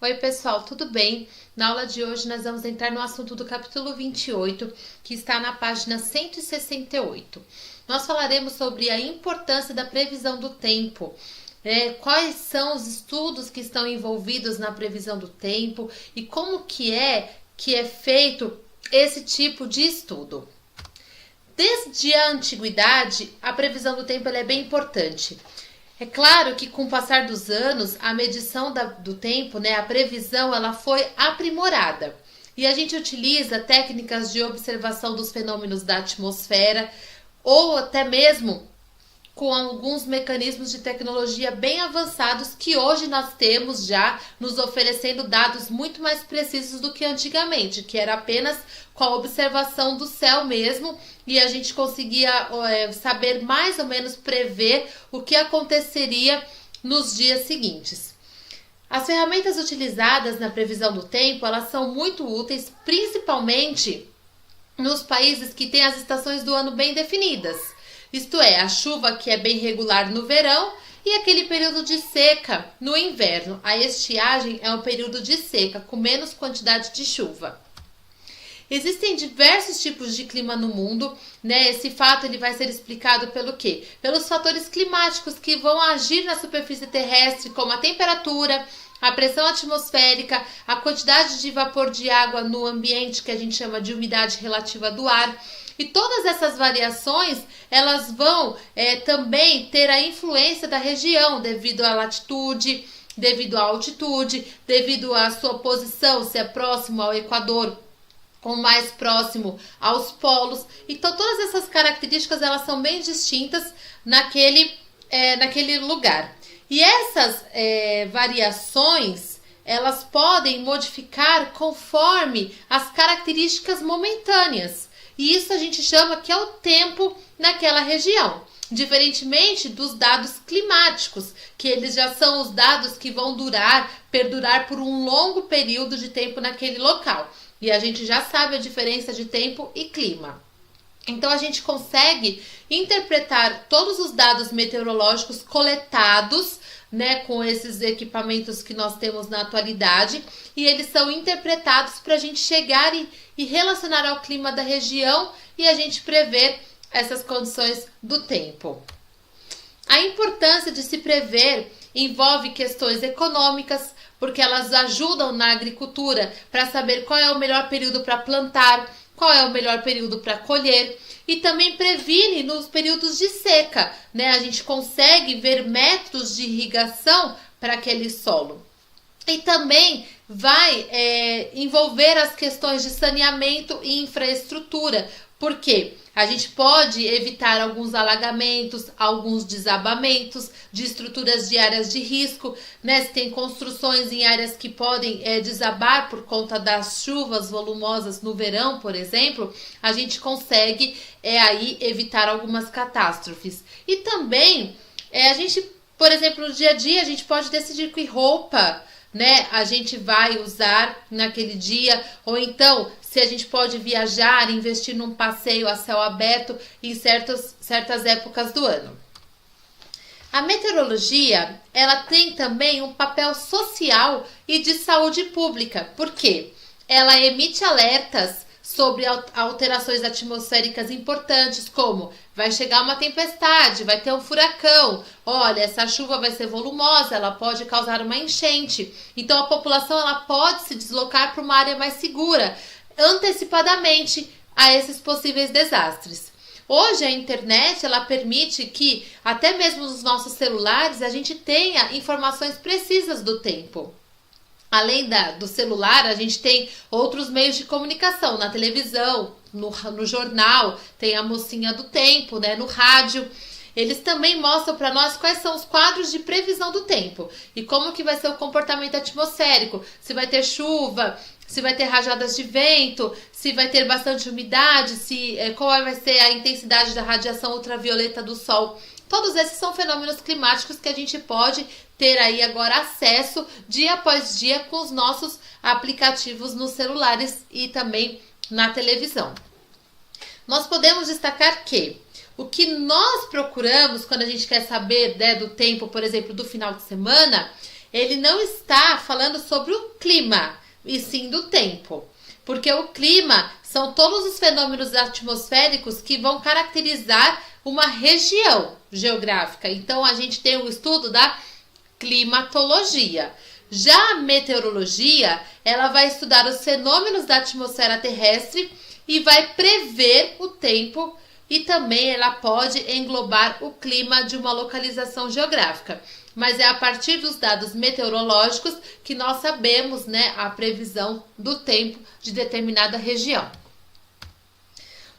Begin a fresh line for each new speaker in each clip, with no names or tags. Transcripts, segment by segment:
Oi pessoal, tudo bem? Na aula de hoje nós vamos entrar no assunto do capítulo 28, que está na página 168. Nós falaremos sobre a importância da previsão do tempo, quais são os estudos que estão envolvidos na previsão do tempo e como que é feito esse tipo de estudo. Desde a antiguidade, a previsão do tempo é bem importante. É claro que com o passar dos anos, a medição do tempo, a previsão, ela foi aprimorada. E a gente utiliza técnicas de observação dos fenômenos da atmosfera ou até mesmo com alguns mecanismos de tecnologia bem avançados que hoje nós temos já nos oferecendo dados muito mais precisos do que antigamente, que era apenas com a observação do céu mesmo e a gente conseguia saber mais ou menos prever o que aconteceria nos dias seguintes. As ferramentas utilizadas na previsão do tempo, elas são muito úteis, principalmente nos países que têm as estações do ano bem definidas. Isto é, a chuva que é bem regular no verão e aquele período de seca no inverno. A estiagem é um período de seca, com menos quantidade de chuva. Existem diversos tipos de clima no mundo, Esse fato ele vai ser explicado pelo quê? Pelos fatores climáticos que vão agir na superfície terrestre, como a temperatura, a pressão atmosférica, a quantidade de vapor de água no ambiente, que a gente chama de umidade relativa do ar. E todas essas variações, elas vão também ter a influência da região, devido à latitude, devido à altitude, devido à sua posição, se é próximo ao Equador ou mais próximo aos polos. Então, todas essas características, elas são bem distintas naquele lugar. E essas variações, elas podem modificar conforme as características momentâneas. E isso a gente chama que é o tempo naquela região. Diferentemente dos dados climáticos, que eles já são os dados que vão perdurar por um longo período de tempo naquele local. E a gente já sabe a diferença de tempo e clima. Então, a gente consegue interpretar todos os dados meteorológicos coletados, com esses equipamentos que nós temos na atualidade, e eles são interpretados para a gente chegar e relacionar ao clima da região e a gente prever essas condições do tempo. A importância de se prever envolve questões econômicas, porque elas ajudam na agricultura para saber qual é o melhor período para plantar, qual é o melhor período para colher, e também previne nos períodos de seca, A gente consegue ver métodos de irrigação para aquele solo. E também vai envolver as questões de saneamento e infraestrutura, porque a gente pode evitar alguns alagamentos, alguns desabamentos de estruturas de áreas de risco, Se tem construções em áreas que podem desabar por conta das chuvas volumosas no verão, por exemplo, a gente consegue aí evitar algumas catástrofes. E também a gente, por exemplo, no dia a dia, a gente pode decidir que roupa a gente vai usar naquele dia, ou então se a gente pode viajar, investir num passeio a céu aberto em certas épocas do ano. A meteorologia, ela tem também um papel social e de saúde pública, porque ela emite alertas sobre alterações atmosféricas importantes, como vai chegar uma tempestade, vai ter um furacão, olha, essa chuva vai ser volumosa, ela pode causar uma enchente. Então, a população ela pode se deslocar para uma área mais segura, antecipadamente a esses possíveis desastres. Hoje, a internet ela permite que, até mesmo nos nossos celulares, a gente tenha informações precisas do tempo. Além do celular, a gente tem outros meios de comunicação, na televisão, no jornal, tem a mocinha do tempo, no rádio. Eles também mostram para nós quais são os quadros de previsão do tempo e como que vai ser o comportamento atmosférico, se vai ter chuva, se vai ter rajadas de vento, se vai ter bastante umidade, qual vai ser a intensidade da radiação ultravioleta do sol. Todos esses são fenômenos climáticos que a gente pode ter aí agora acesso dia após dia com os nossos aplicativos nos celulares e também na televisão. Nós podemos destacar que o que nós procuramos quando a gente quer saber do tempo, por exemplo, do final de semana, ele não está falando sobre o clima, e sim do tempo. Porque o clima são todos os fenômenos atmosféricos que vão caracterizar uma região geográfica. Então, a gente tem o estudo da climatologia. Já a meteorologia, ela vai estudar os fenômenos da atmosfera terrestre e vai prever o tempo, e também ela pode englobar o clima de uma localização geográfica. Mas é a partir dos dados meteorológicos que nós sabemos, né, a previsão do tempo de determinada região.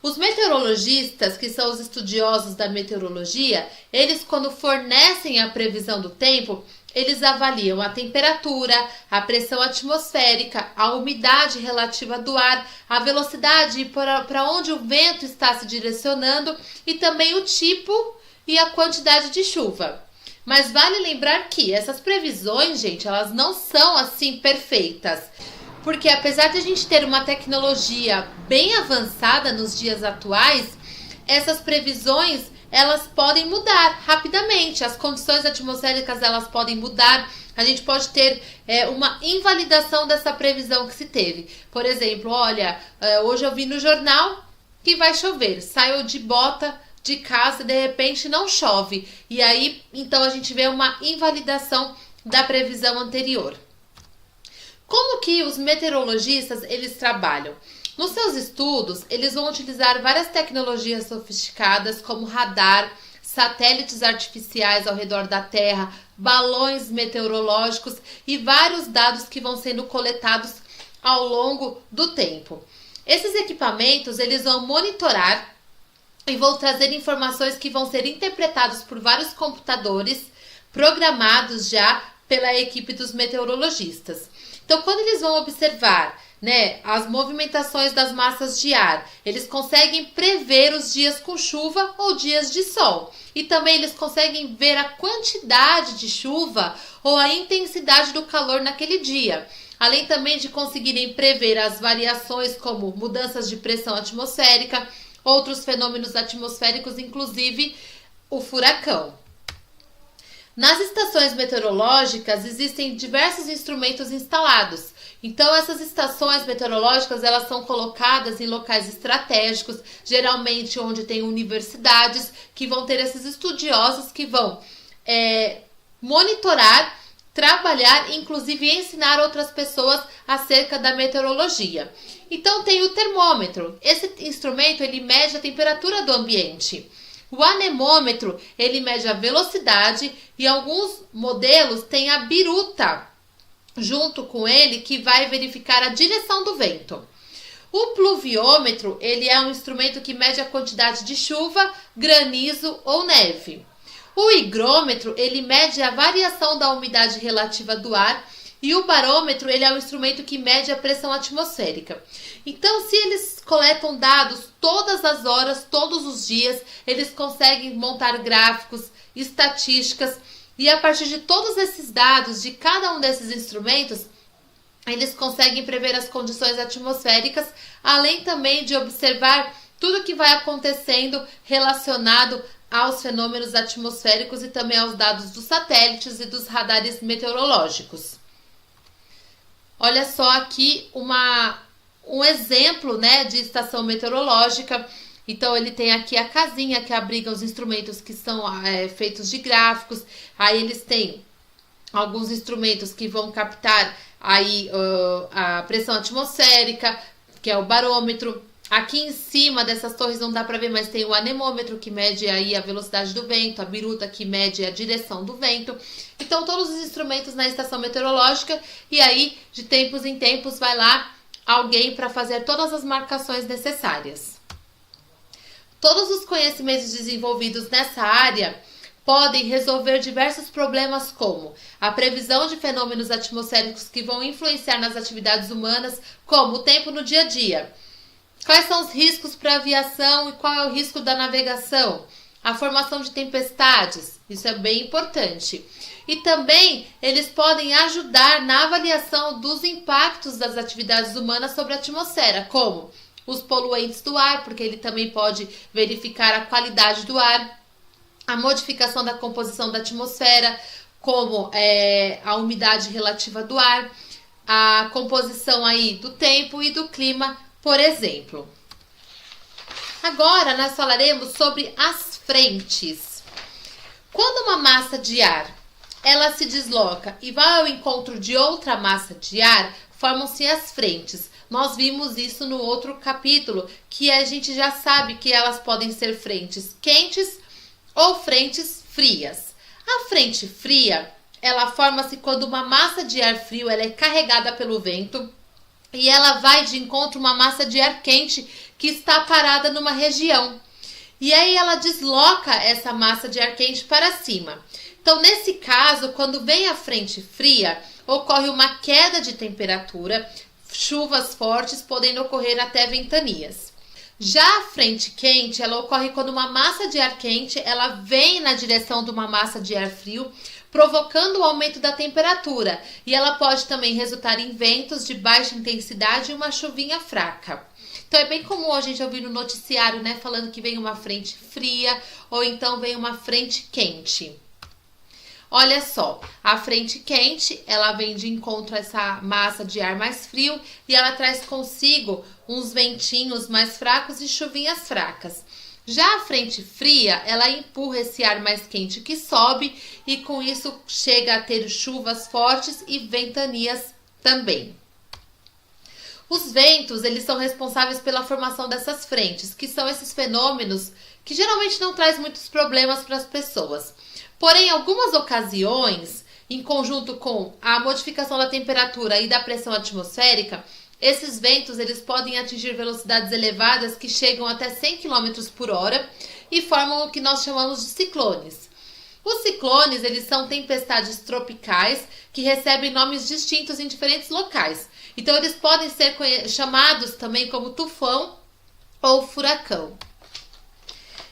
Os meteorologistas, que são os estudiosos da meteorologia, eles, quando fornecem a previsão do tempo, eles avaliam a temperatura, a pressão atmosférica, a umidade relativa do ar, a velocidade para onde o vento está se direcionando e também o tipo e a quantidade de chuva. Mas vale lembrar que essas previsões, gente, elas não são assim perfeitas. Porque apesar de a gente ter uma tecnologia bem avançada nos dias atuais, essas previsões, elas podem mudar rapidamente. As condições atmosféricas, elas podem mudar. A gente pode ter uma invalidação dessa previsão que se teve. Por exemplo, olha, hoje eu vi no jornal que vai chover. Saio de bota de casa e de repente não chove. E aí, então, a gente vê uma invalidação da previsão anterior. Como que os meteorologistas, eles trabalham? Nos seus estudos, eles vão utilizar várias tecnologias sofisticadas, como radar, satélites artificiais ao redor da Terra, balões meteorológicos e vários dados que vão sendo coletados ao longo do tempo. Esses equipamentos, eles vão monitorar e vão trazer informações que vão ser interpretadas por vários computadores programados já pela equipe dos meteorologistas. Então, quando eles vão observar, né, as movimentações das massas de ar, eles conseguem prever os dias com chuva ou dias de sol. E também eles conseguem ver a quantidade de chuva ou a intensidade do calor naquele dia. Além também de conseguirem prever as variações como mudanças de pressão atmosférica, outros fenômenos atmosféricos, inclusive o furacão. Nas estações meteorológicas existem diversos instrumentos instalados. Então essas estações meteorológicas, elas são colocadas em locais estratégicos, geralmente onde tem universidades que vão ter esses estudiosos que vão monitorar, trabalhar, inclusive ensinar outras pessoas acerca da meteorologia. Então tem o termômetro. Esse instrumento, ele mede a temperatura do ambiente. O anemômetro, ele mede a velocidade e alguns modelos têm a biruta junto com ele, que vai verificar a direção do vento. O pluviômetro, ele é um instrumento que mede a quantidade de chuva, granizo ou neve. O higrômetro, ele mede a variação da umidade relativa do ar. E o barômetro, ele é um instrumento que mede a pressão atmosférica. Então, se eles coletam dados todas as horas, todos os dias, eles conseguem montar gráficos, estatísticas, e a partir de todos esses dados, de cada um desses instrumentos, eles conseguem prever as condições atmosféricas, além também de observar tudo que vai acontecendo relacionado aos fenômenos atmosféricos e também aos dados dos satélites e dos radares meteorológicos. Olha só aqui um exemplo, né, de estação meteorológica. Então, ele tem aqui a casinha que abriga os instrumentos que são feitos de gráficos. Aí, eles têm alguns instrumentos que vão captar aí, a pressão atmosférica, que é o barômetro. Aqui em cima dessas torres não dá para ver, mas tem o anemômetro, que mede aí a velocidade do vento, a biruta, que mede a direção do vento. Então, todos os instrumentos na estação meteorológica, e aí, de tempos em tempos, vai lá alguém para fazer todas as marcações necessárias. Todos os conhecimentos desenvolvidos nessa área podem resolver diversos problemas, como a previsão de fenômenos atmosféricos que vão influenciar nas atividades humanas, como o tempo no dia a dia. Quais são os riscos para a aviação e qual é o risco da navegação? A formação de tempestades, isso é bem importante. E também eles podem ajudar na avaliação dos impactos das atividades humanas sobre a atmosfera, como os poluentes do ar, porque ele também pode verificar a qualidade do ar, a modificação da composição da atmosfera, como a umidade relativa do ar, a composição aí do tempo e do clima, por exemplo. Agora nós falaremos sobre as frentes. Quando uma massa de ar ela se desloca e vai ao encontro de outra massa de ar, formam-se as frentes. Nós vimos isso no outro capítulo, que a gente já sabe que elas podem ser frentes quentes ou frentes frias. A frente fria, ela forma-se quando uma massa de ar frio ela é carregada pelo vento e ela vai de encontro a uma massa de ar quente que está parada numa região. E aí ela desloca essa massa de ar quente para cima. Então, nesse caso, quando vem a frente fria, ocorre uma queda de temperatura, chuvas fortes, podendo ocorrer até ventanias. Já a frente quente, ela ocorre quando uma massa de ar quente, ela vem na direção de uma massa de ar frio, provocando o aumento da temperatura. E ela pode também resultar em ventos de baixa intensidade e uma chuvinha fraca. Então, é bem comum a gente ouvir no noticiário, né, falando que vem uma frente fria ou então vem uma frente quente. Olha só, a frente quente, ela vem de encontro a essa massa de ar mais frio e ela traz consigo uns ventinhos mais fracos e chuvinhas fracas. Já a frente fria, ela empurra esse ar mais quente que sobe e com isso chega a ter chuvas fortes e ventanias também. Os ventos, eles são responsáveis pela formação dessas frentes, que são esses fenômenos que geralmente não traz muitos problemas para as pessoas. Porém, em algumas ocasiões, em conjunto com a modificação da temperatura e da pressão atmosférica, esses ventos eles podem atingir velocidades elevadas que chegam até 100 km por hora e formam o que nós chamamos de ciclones. Os ciclones eles são tempestades tropicais que recebem nomes distintos em diferentes locais. Então, eles podem ser chamados também como tufão ou furacão.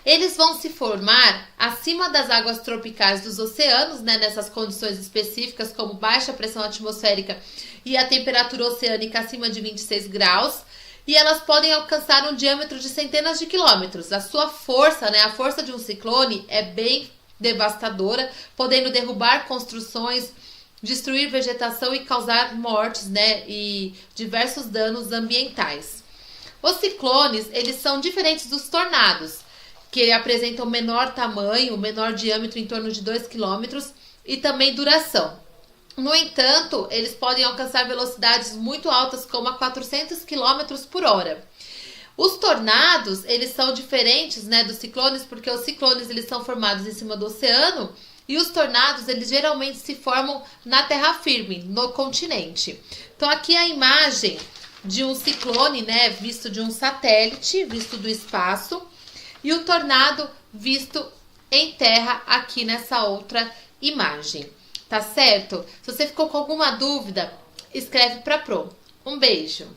Eles vão se formar acima das águas tropicais dos oceanos, né, nessas condições específicas, como baixa pressão atmosférica e a temperatura oceânica acima de 26 graus, e elas podem alcançar um diâmetro de centenas de quilômetros. A sua força, né, a força de um ciclone é bem devastadora, podendo derrubar construções, destruir vegetação e causar mortes, né, e diversos danos ambientais. Os ciclones, eles são diferentes dos tornados, que apresentam menor tamanho, menor diâmetro em torno de 2 km e também duração. No entanto, eles podem alcançar velocidades muito altas, como a 400 km por hora. Os tornados, eles são diferentes, né, dos ciclones, porque os ciclones eles são formados em cima do oceano e os tornados, eles geralmente se formam na terra firme, no continente. Então, aqui a imagem de um ciclone, né, visto de um satélite, visto do espaço, e o tornado visto em terra aqui nessa outra imagem. Tá certo? Se você ficou com alguma dúvida, escreve para Pro. Um beijo!